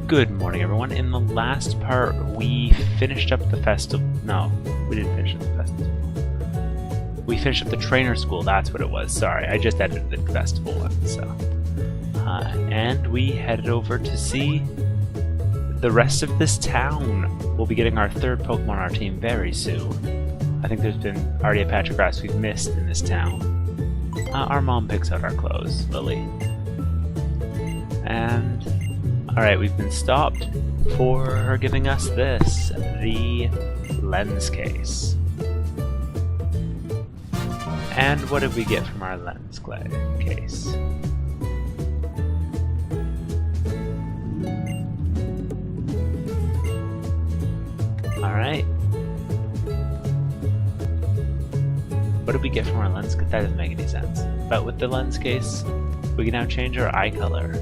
Good morning, everyone. In the last part, we finished up the festival. No, we didn't finish up the festival. We finished up the trainer school. That's what it was. Sorry, I just edited the festival one. So, and we headed over to see the rest of this town. We'll be getting our third Pokemon on our team very soon. I think there's been already a patch of grass we've missed in this town. Our mom picks out our clothes, Lily. And alright, we've been stopped for her giving us this, the lens case. And what did we get from our lens case? Alright. What did we get from our lens case? That doesn't make any sense. But with the lens case, we can now change our eye color.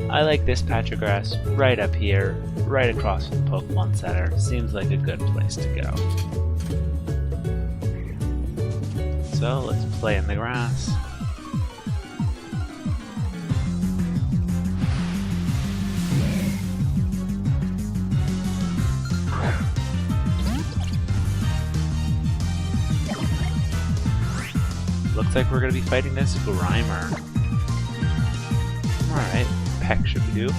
I like this patch of grass right up here, right across from the Pokemon Center. Seems like a good place to go. So let's play in the grass. Looks like we're going to be fighting this Grimer. Alright. Heck should we do?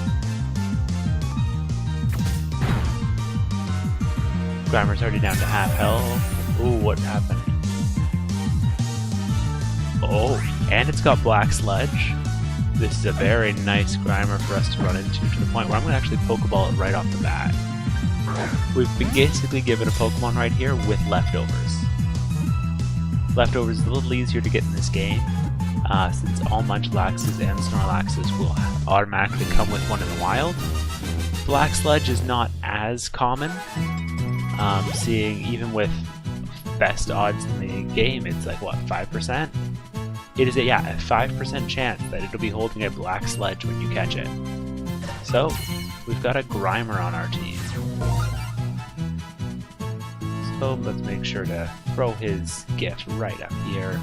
Grimer's already down to half health. Ooh, what happened? Oh, and it's got Black Sludge. This is a very nice Grimer for us to run into, to the point where I'm going to actually Pokeball it right off the bat. We've been basically given a Pokemon right here with leftovers. Leftovers is a little easier to get in this game. Since all Munchlaxes and Snorlaxes will automatically come with one in the wild. Black Sludge is not as common, seeing even with best odds in the game, it's like, what, 5%? It is a 5% chance that it'll be holding a Black Sludge when you catch it. So, we've got a Grimer on our team. So, let's make sure to throw his gift right up here.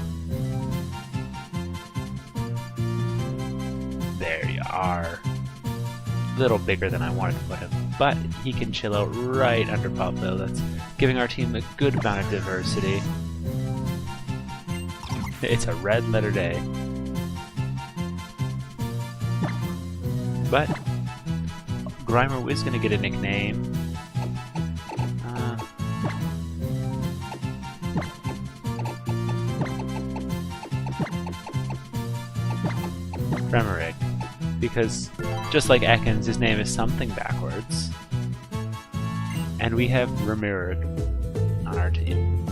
There you are. A little bigger than I wanted to put him, but he can chill out right under Poplo. That's giving our team a good amount of diversity. It's a red letter day. But Grimer is going to get a nickname. Remoraid. Because just like Ekans, his name is something backwards. And we have Remoraid on our team.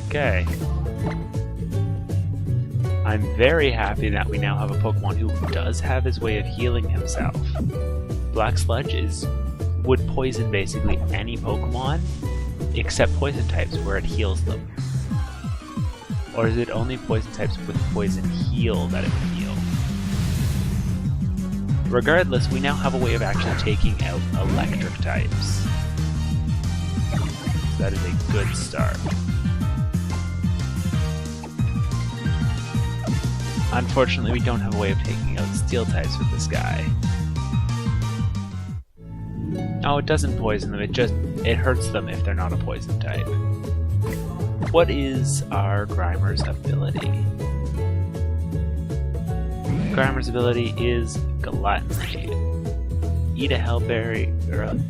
Okay. I'm very happy that we now have a Pokemon who does have his way of healing himself. Black Sludge would poison basically any Pokemon except poison types where it heals them. Or is it only poison types with poison heal that it would heal? Regardless, we now have a way of actually taking out electric types. So that is a good start. Unfortunately, we don't have a way of taking out steel types with this guy. Oh, it doesn't poison them, it hurts them if they're not a poison type. What is our Grimer's ability? Grimer's ability is Gluttony. Eat a Hellberry early.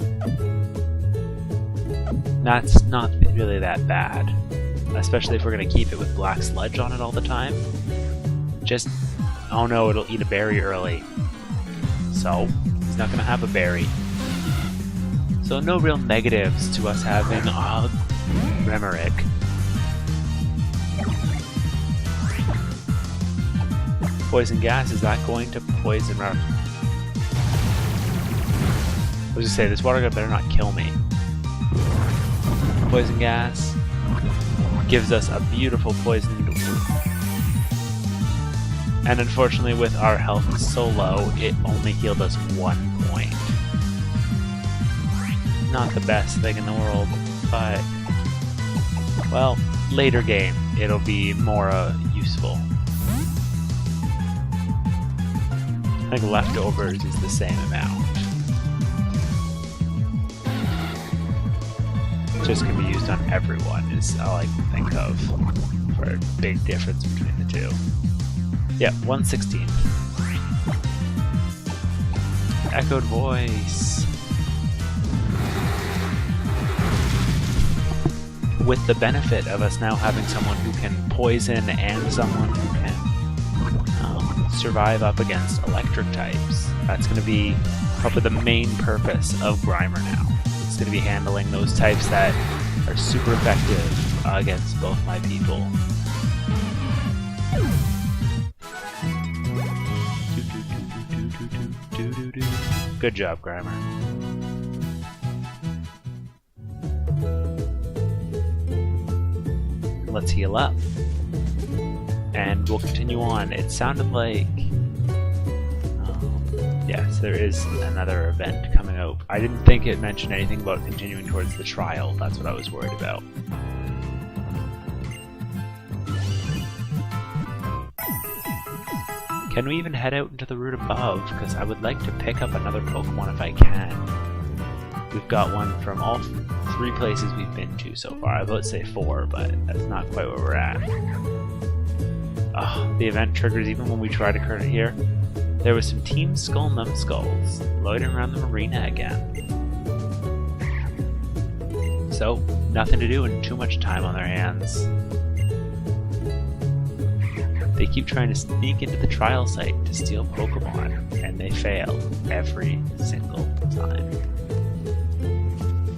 That's not really that bad. Especially if we're going to keep it with Black Sludge on it all the time. Just, oh no, it'll eat a berry early. So, he's not going to have a berry. So no real negatives to us having Remoraid. Poison gas, is that going to poison I was gonna say, this water gun better not kill me. Poison gas gives us a beautiful poisoned wound. And unfortunately with our health so low, it only healed us 1 point. Not the best thing in the world, but well, later game it'll be more useful. I think leftovers is the same amount. Just can be used on everyone is all I can think of for a big difference between the two. Yeah, 1/16. Echoed voice. With the benefit of us now having someone who can poison and someone who can survive up against electric types. That's going to be probably the main purpose of Grimer now. It's going to be handling those types that are super effective against both my people. Good job, Grimer. Let's heal up. And we'll continue on. It sounded like... yes, there is another event coming out. I didn't think it mentioned anything about continuing towards the trial. That's what I was worried about. Can we even head out into the route above? Because I would like to pick up another Pokemon if I can. We've got one from all 3 places we've been to so far. I would say 4, but that's not quite where we're at. The event triggers even when we try to current it here. There was some Team Skull Numbskulls loitering around the marina again. So, nothing to do and too much time on their hands. They keep trying to sneak into the trial site to steal Pokemon, and they fail every single time.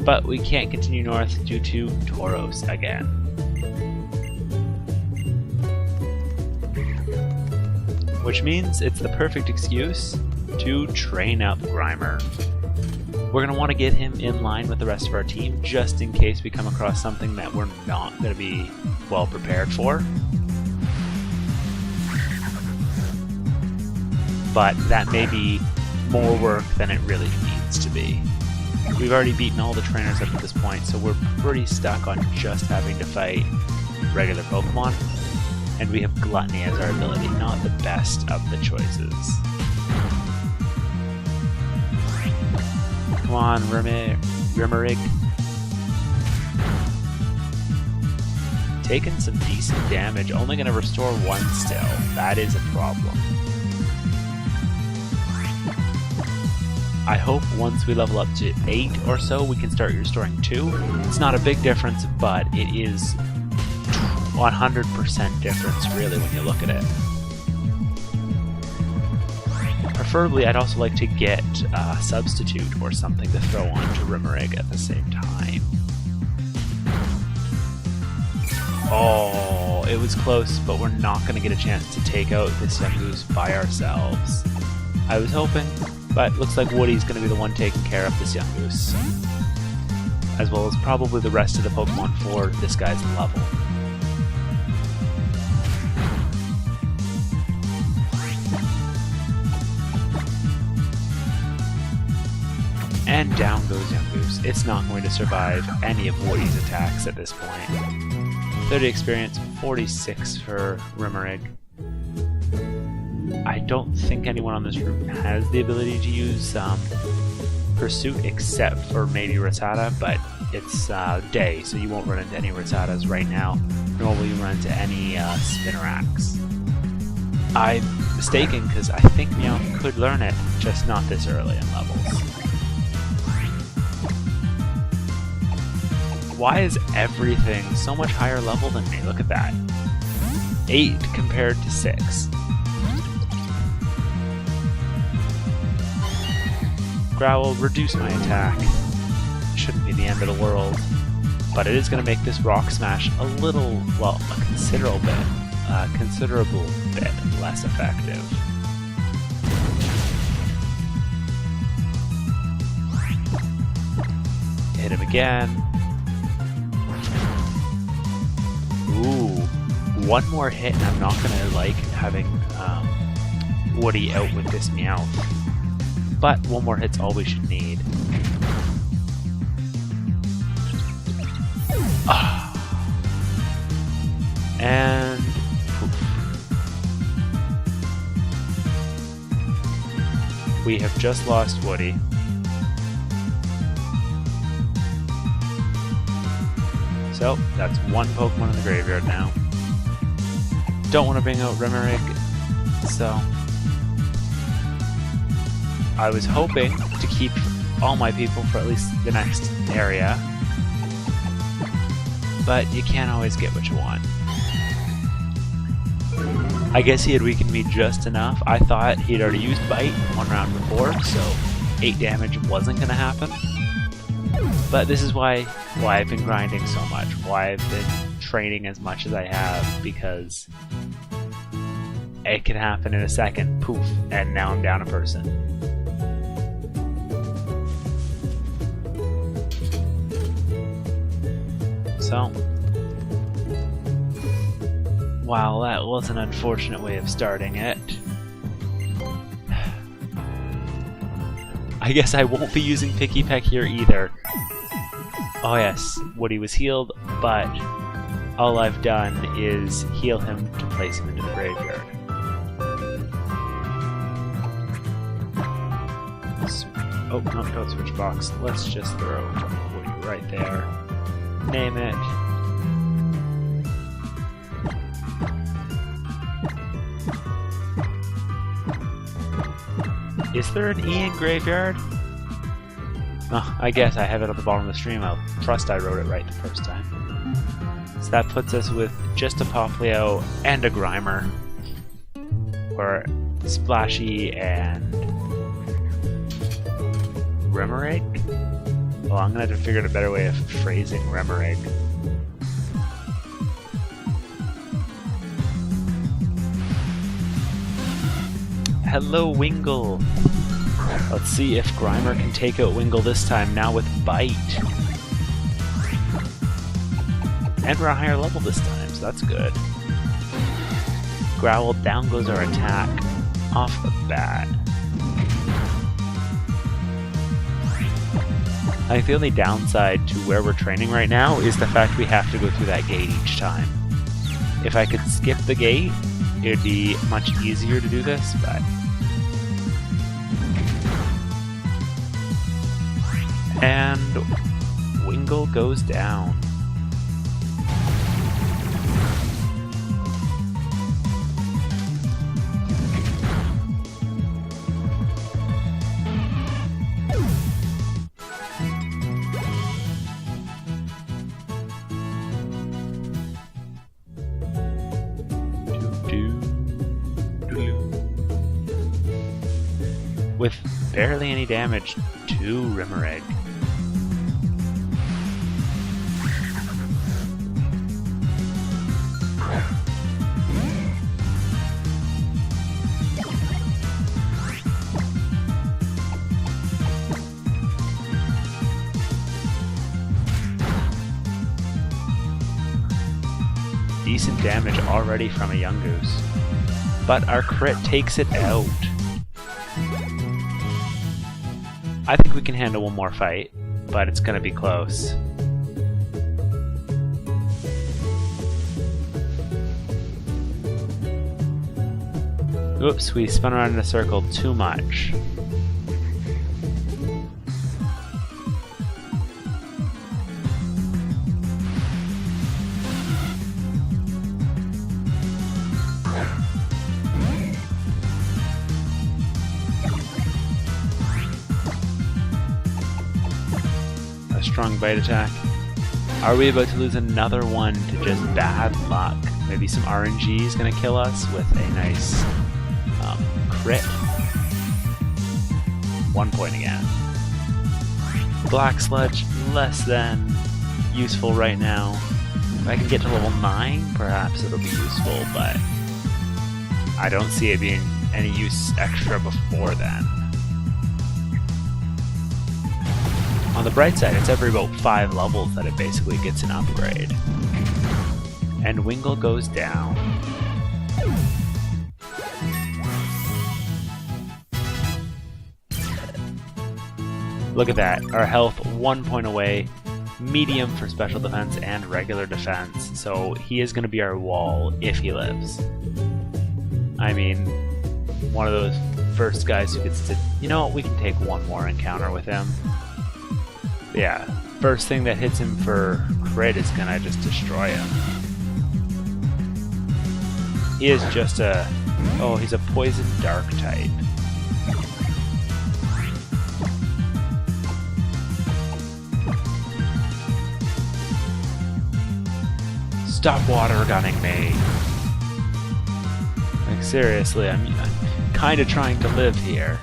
But we can't continue north due to Tauros again. Which means it's the perfect excuse to train up Grimer. We're going to want to get him in line with the rest of our team just in case we come across something that we're not going to be well prepared for. But that may be more work than it really needs to be. We've already beaten all the trainers up to this point, so we're pretty stuck on just having to fight regular Pokemon. And we have Gluttony as our ability, not the best of the choices. Come on, Remorig. Taking some decent damage, only going to restore 1 still. That is a problem. I hope once we level up to 8 or so, we can start restoring 2. It's not a big difference, but it is 100% difference, really, when you look at it. Preferably, I'd also like to get a substitute or something to throw on to Remorig at the same time. Oh, it was close, but we're not going to get a chance to take out this Yungoos by ourselves. I was hoping, but looks like Woody's going to be the one taking care of this Yungoos, as well as probably the rest of the Pokemon for this guy's level. And down goes Yungoos. It's not going to survive any of Woody's attacks at this point. 30 experience, 46 for Remorig. I don't think anyone on this route has the ability to use Pursuit except for maybe Rattata, but it's day, so you won't run into any Rattatas right now, nor will you run into any Spinnerax. I'm mistaken because I think Meowth could learn it, just not this early in levels. Why is everything so much higher level than me? Look at that. 8 compared to 6. Growl, reduce my attack. Shouldn't be the end of the world. But it is going to make this Rock Smash a little, well, a considerable bit less effective. Hit him again. Ooh, one more hit and I'm not gonna like having Woody out with this Meowth. But one more hit's all we should need. And poof. We have just lost Woody. So, that's one Pokemon in the graveyard now. Don't want to bring out Remoraid, so... I was hoping to keep all my people for at least the next area, but you can't always get what you want. I guess he had weakened me just enough. I thought he'd already used Bite one round before, so 8 damage wasn't going to happen. But this is why I've been grinding so much, why I've been training as much as I have, because it can happen in a second, poof, and now I'm down a person. So, while that was an unfortunate way of starting it, I guess I won't be using Picky Peck here either. Oh yes, Woody was healed, but all I've done is heal him to place him into the graveyard. Oh, no, don't switch box. Let's just throw Woody right there. Name it. Is there an E in graveyard? Oh, I guess I have it at the bottom of the stream. I'll trust I wrote it right the first time. So that puts us with just a Poplio and a Grimer. Or Splashy and Remoraid? Well, I'm gonna have to figure out a better way of phrasing Remoraid. Hello, Wingull! Let's see if Grimer can take out Wingull this time, now with Bite. And we're a higher level this time, so that's good. Growl, down goes our attack off the bat. I think the only downside to where we're training right now is the fact we have to go through that gate each time. If I could skip the gate, it would be much easier to do this, but... And Wingull goes down. With barely any damage to Remoraid. Decent damage already from a Yungoos, but our crit takes it out. I think we can handle one more fight, but it's gonna be close. Oops, we spun around in a circle too much. Strong bite attack. Are we about to lose another one to just bad luck? Maybe some RNG is going to kill us with a nice crit. 1 point again. Black Sludge, less than useful right now. If I can get to level 9, perhaps it'll be useful, but I don't see it being any use extra before then. On the bright side, it's every about 5 levels that it basically gets an upgrade. And Wingull goes down. Look at that, our health 1 point away, medium for special defense and regular defense, so he is going to be our wall if he lives. I mean, one of those first guys who gets to... You know what? We can take one more encounter with him. Yeah. First thing that hits him for crit is gonna just destroy him. He is just a... Oh, he's a poison dark type. Stop water gunning me. Like, seriously, I'm kind of trying to live here.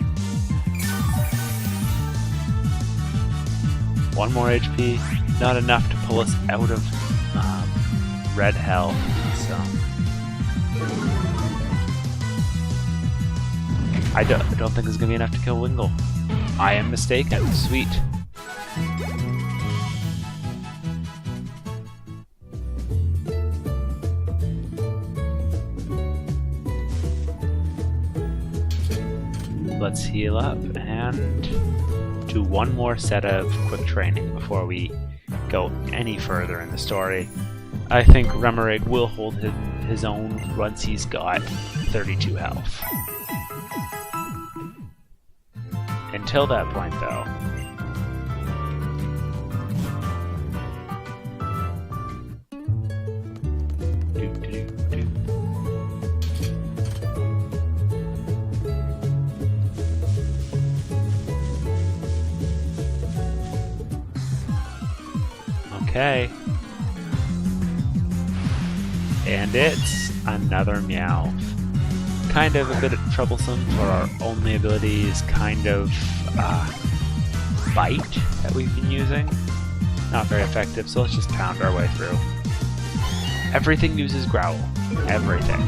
One more HP, not enough to pull us out of red hell. So I don't think it's gonna be enough to kill Wingull. I am mistaken. Sweet. Let's heal up and do one more set of quick training before we go any further in the story. I think Remoraid will hold his own once he's got 32 health. Until that point, though, okay. And it's another Meowth. Kind of a bit troublesome for our only ability is kind of Bite that we've been using. Not very effective, so let's just pound our way through. Everything uses Growl. Everything.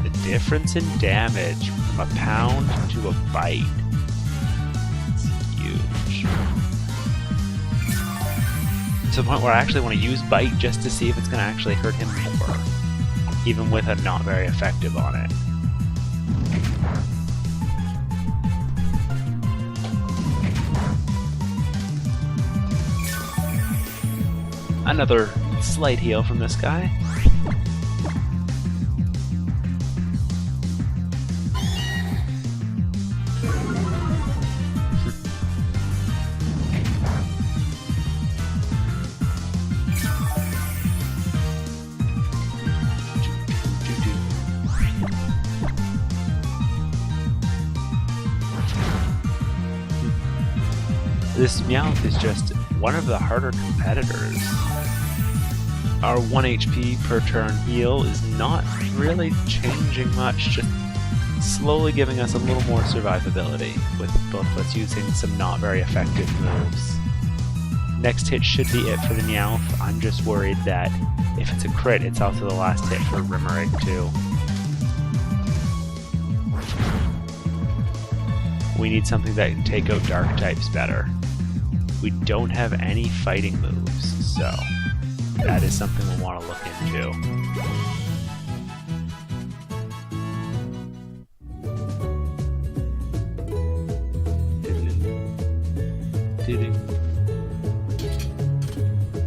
The difference in damage from a pound to a bite. To the point where I actually want to use Bite just to see if it's going to actually hurt him more, even with a not very effective on it. Another slight heal from this guy. This Meowth is just one of the harder competitors. Our 1 HP per turn heal is not really changing much, just slowly giving us a little more survivability, with both of us using some not very effective moves. Next hit should be it for the Meowth. I'm just worried that if it's a crit, it's also the last hit for Remoraid too. We need something that can take out dark types better. We don't have any fighting moves, so that is something we'll want to look into.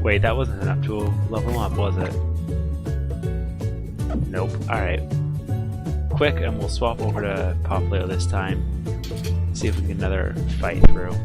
Wait, that wasn't enough to level up, was it? Nope. Alright. Quick, and we'll swap over to Poplio this time. See if we can get another fight through.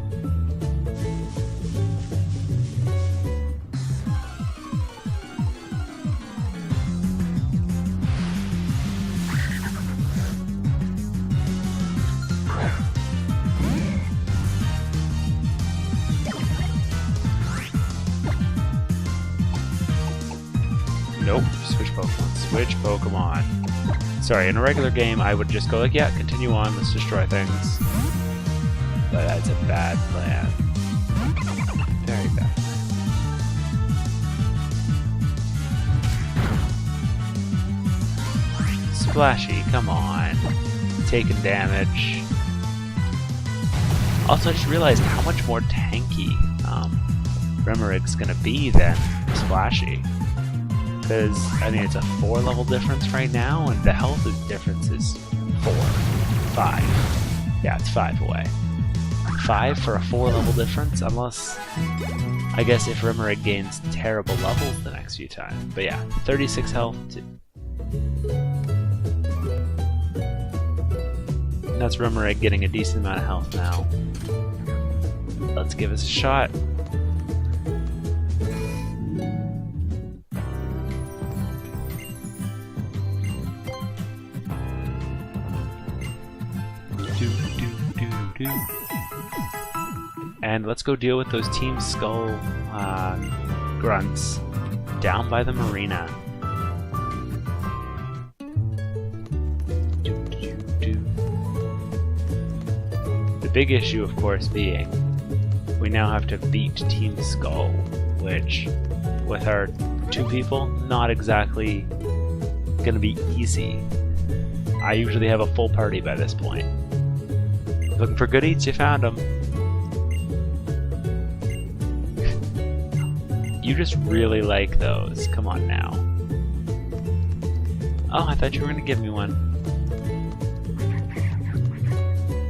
Nope, switch Pokemon. Switch Pokemon. Sorry, in a regular game I would just go like, yeah, continue on, let's destroy things. But that's a bad plan. Very bad. Splashy, come on. Taking damage. Also, I just realized how much more tanky Remoraid's gonna be than Splashy. Because, I mean, it's a 4 level difference right now, and the health difference is 4. 5. Yeah, it's 5 away. 5 for a 4 level difference, unless, I guess, if Rimmerig gains terrible levels the next few times. But yeah, 36 health. That's Rimmerig getting a decent amount of health now. Let's give us a shot. And let's go deal with those Team Skull grunts down by the marina. The big issue, of course, being we now have to beat Team Skull, which, with our 2 people, not exactly gonna be easy. I usually have a full party by this point. Looking for good eats? You found them. You just really like those. Come on now. Oh, I thought you were going to give me one.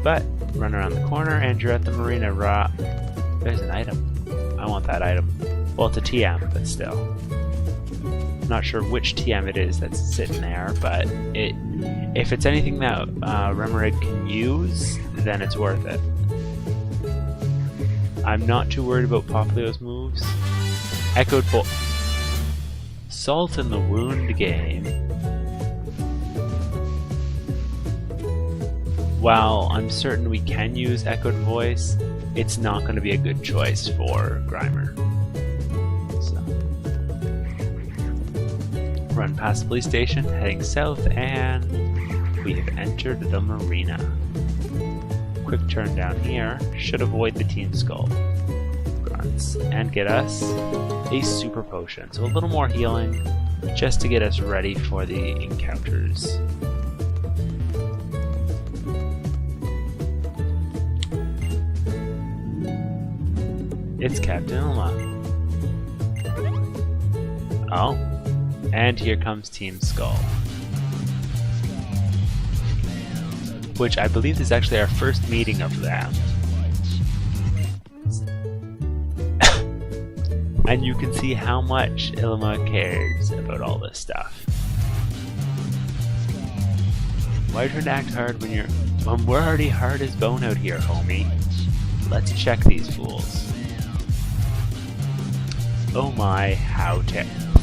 But, run around the corner and you're at the marina. There's an item. I want that item. Well, it's a TM, but still. Not sure which TM it is that's sitting there, but if it's anything that Rimmerig can use, then it's worth it. I'm not too worried about Poplio's moves. Echoed Bolt. Salt in the Wound game. While I'm certain we can use Echoed Voice, it's not going to be a good choice for Grimer. So. Run past the police station, heading south, and we have entered the marina. Quick turn down here should avoid the Team Skull grunts and get us a super potion. So a little more healing just to get us ready for the encounters. It's Captain Ilma. Oh, and here comes Team Skull. Which I believe is actually our first meeting of them. And you can see how much Ilma cares about all this stuff. Why try to act hard when we're already hard as bone out here, homie? Let's check these fools. Oh my, how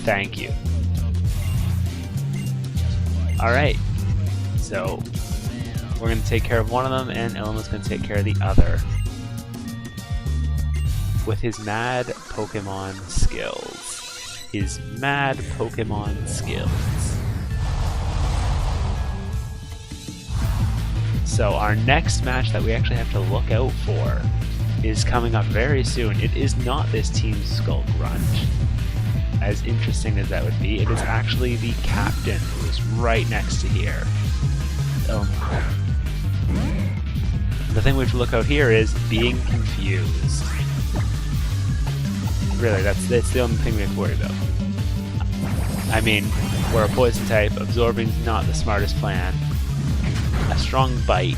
thank you. Alright, so we're going to take care of one of them, and Ilma's going to take care of the other. With his mad Pokemon skills. His mad Pokemon skills. So our next match that we actually have to look out for is coming up very soon. It is not this Team Skull grunt. As interesting as that would be, it is actually the captain who is right next to here. The thing we have to look out here is being confused. Really, that's the only thing we have to worry about. I mean, we're a poison type, absorbing's not the smartest plan. A strong bite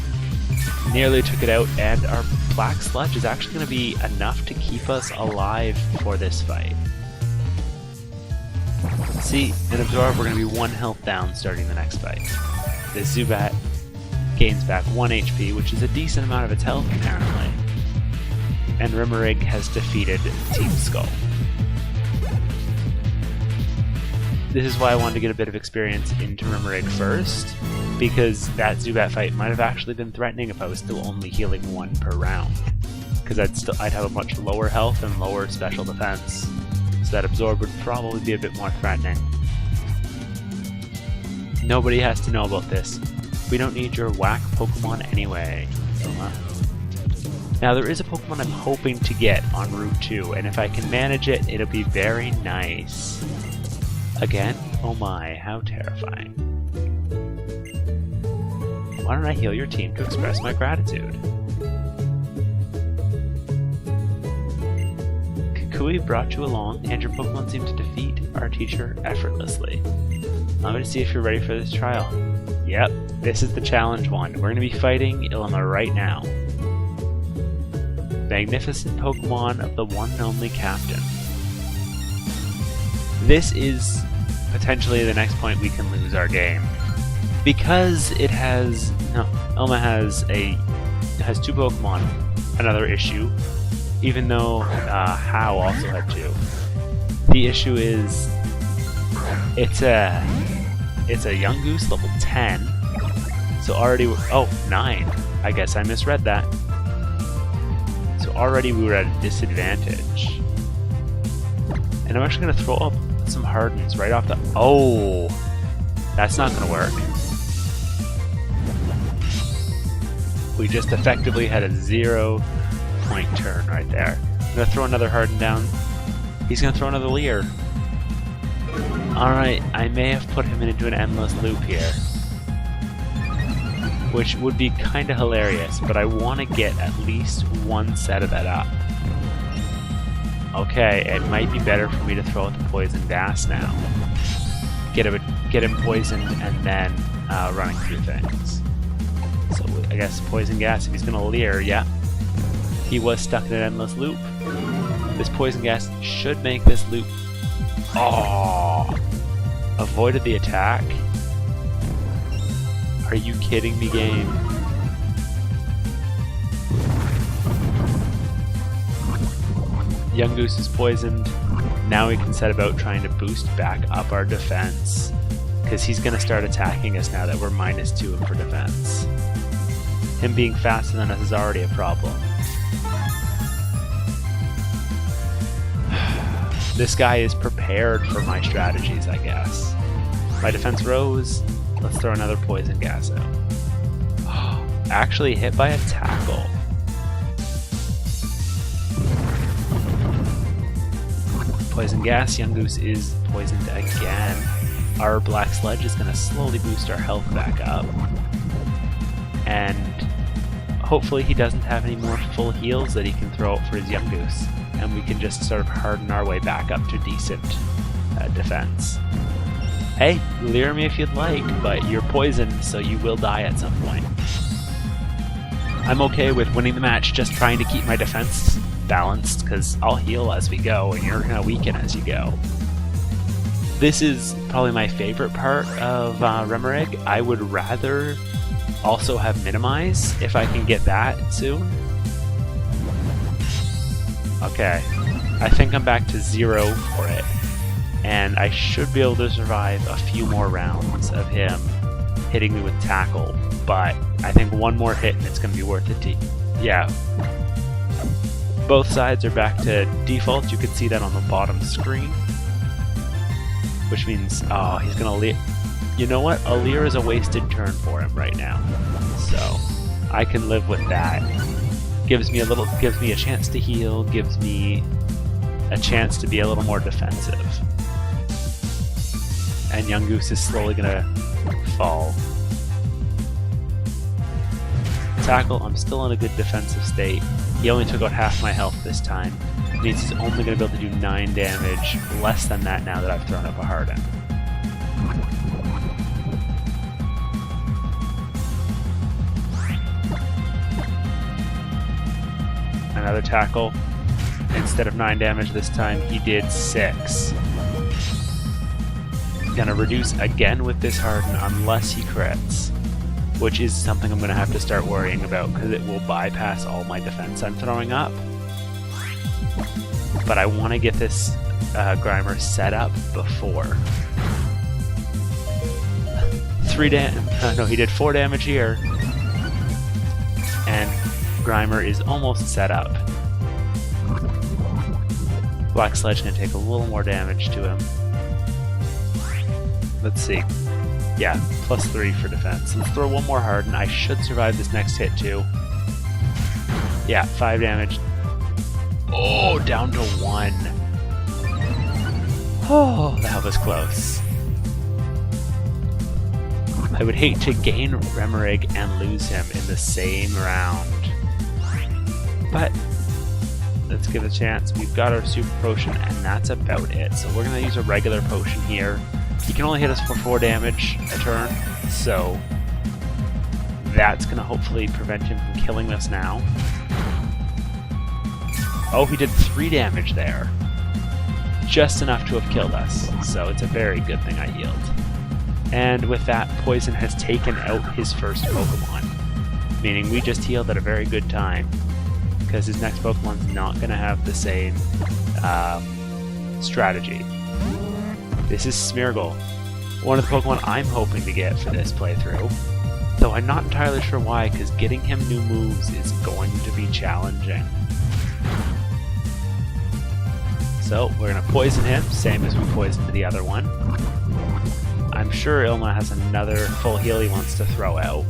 nearly took it out, and our black sludge is actually going to be enough to keep us alive for this fight. See, in Absorb we're going to be 1 health down starting the next fight. This Zubat gains back 1 HP, which is a decent amount of its health apparently. And Rimmerig has defeated Team Skull. This is why I wanted to get a bit of experience into Rimmerig first, because that Zubat fight might have actually been threatening if I was still only healing 1 per round. Because I'd have a much lower health and lower special defense, so that Absorb would probably be a bit more threatening. Nobody has to know about this. We don't need your whack Pokemon anyway. Now there is a Pokemon I'm hoping to get on Route 2, and if I can manage it, it'll be very nice. Again? Oh my, how terrifying. Why don't I heal your team to express my gratitude? Kukui brought you along, and your Pokemon seem to defeat our teacher effortlessly. I'm going to see if you're ready for this trial. Yep, this is the challenge one. We're going to be fighting Ilma right now. magnificent Pokemon of the one and only Captain. This is potentially the next point we can lose our game. Because it has... No, Elma has two Pokemon. Another issue. Even though How also had two. The issue is... It's a young goose, level 10. So already... Oh, 9. I guess I misread that. So already we were at a disadvantage. And I'm actually going to throw up some Hardens right off the... Oh! That's not going to work. We just effectively had a 0-point turn right there. I'm going to throw another Harden down. He's going to throw another Leer. Alright, I may have put him into an endless loop here. Which would be kind of hilarious, but I want to get at least one set of that up. Okay, it might be better for me to throw out the Poison Gas now. Get him poisoned and then running through things. So I guess Poison Gas, if he's going to Leer, yeah. He was stuck in an endless loop. This Poison Gas should make this loop... Oh! Avoided the attack? Are you kidding me, game? Young Goose is poisoned. Now we can set about trying to boost back up our defense. Because he's going to start attacking us now that we're -2 for defense. Him being faster than us is already a problem. This guy is prepared for my strategies, I guess. My defense rose. Let's throw another Poison Gas out. Actually hit by a tackle. Poison Gas, Young Goose is poisoned again. Our Black Sludge is going to slowly boost our health back up. And hopefully he doesn't have any more full heals that he can throw out for his Young Goose. And we can just sort of harden our way back up to decent defense. Hey, Leer me if you'd like, but you're poisoned, so you will die at some point. I'm okay with winning the match, just trying to keep my defense balanced, because I'll heal as we go, and you're going to weaken as you go. This is probably my favorite part of Remoraid. I would rather also have Minimize, if I can get that soon. Okay, I think I'm back to 0 for it. And I should be able to survive a few more rounds of him hitting me with Tackle, but I think one more hit and it's going to be worth it. Yeah. Both sides are back to default. You can see that on the bottom screen. Which means, oh, he's going to Leer. You know what? A Leer is a wasted turn for him right now. So, I can live with that. Gives me a chance to heal, gives me a chance to be a little more defensive. And Young Goose is slowly gonna fall. Tackle, I'm still in a good defensive state. He only took out half my health this time. It means he's only gonna be able to do 9 damage, less than that now that I've thrown up a Harden. Another Tackle. Instead of 9 damage this time, he did 6. Gonna reduce again with this Harden unless he crits, which is something I'm gonna have to start worrying about because it will bypass all my defense I'm throwing up. But I want to get this Grimer set up before. 3 damage. No, he did 4 damage here, and Grimer is almost set up. Black Sledge gonna take a little more damage to him. Let's see. Yeah, +3 for defense. Let's throw one more Harden. I should survive this next hit too. Yeah, 5 damage. Oh, down to 1. Oh, that was close. I would hate to gain Remoraid and lose him in the same round. But let's give it a chance. We've got our Super Potion, and that's about it. So we're going to use a regular potion here. He can only hit us for 4 damage a turn, so that's going to hopefully prevent him from killing us now. Oh, he did 3 damage there. Just enough to have killed us, so it's a very good thing I healed. And with that, Poison has taken out his first Pokemon, meaning we just healed at a very good time, because his next Pokemon's not going to have the same strategy. This is Smeargle, one of the Pokemon I'm hoping to get for this playthrough, though I'm not entirely sure why, because getting him new moves is going to be challenging. So we're going to poison him, same as we poisoned the other one. I'm sure Ilma has another full heal he wants to throw out,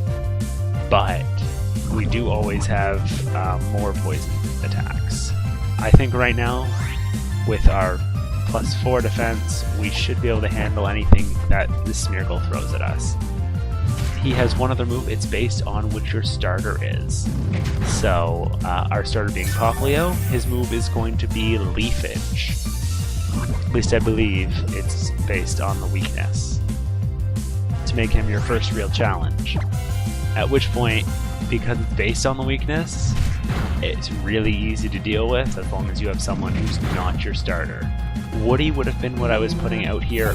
but we do always have more poison attacks. I think right now, with our +4 defense, we should be able to handle anything that this Smeargle throws at us. He has one other move, it's based on which your starter is. So, our starter being Popplio, his move is going to be Leafage. At least I believe it's based on the weakness, to make him your first real challenge. At which point, because it's based on the weakness, it's really easy to deal with as long as you have someone who's not your starter. Woody would have been what I was putting out here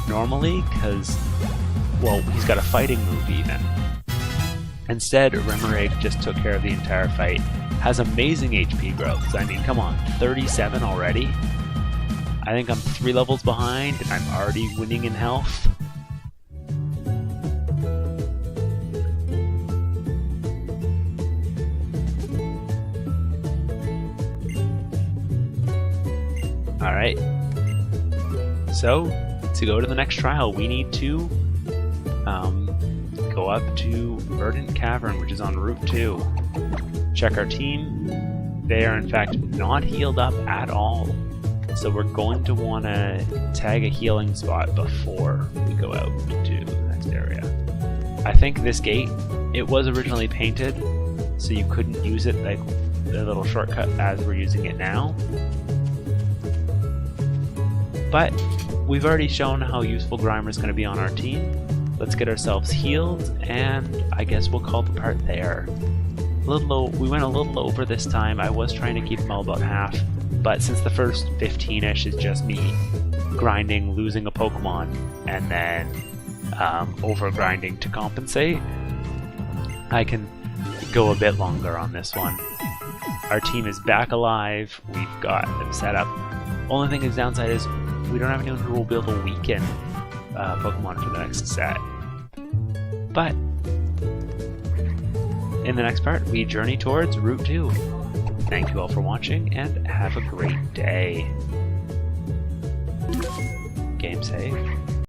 normally, because, well, he's got a fighting move even. Instead, Remoraid just took care of the entire fight. Has amazing HP growth. I mean, come on, 37 already? I think I'm 3 levels behind, and I'm already winning in health. Alright. So, to go to the next trial, we need to go up to Verdant Cavern, which is on Route 2. Check our team. They are in fact not healed up at all. So we're going to want to tag a healing spot before we go out to the next area. I think this gate, it was originally painted, so you couldn't use it like the little shortcut as we're using it now. But we've already shown how useful Grimer's going to be on our team. Let's get ourselves healed, and I guess we'll call the part there. We went a little over this time. I was trying to keep them all about half, but since the first 15-ish is just me grinding, losing a Pokemon, and then over-grinding to compensate, I can go a bit longer on this one. Our team is back alive. We've got them set up. Only thing is downside is we don't have anyone who will be able to weaken Pokemon for the next set. But in the next part, we journey towards Route 2. Thank you all for watching, and have a great day. Game save.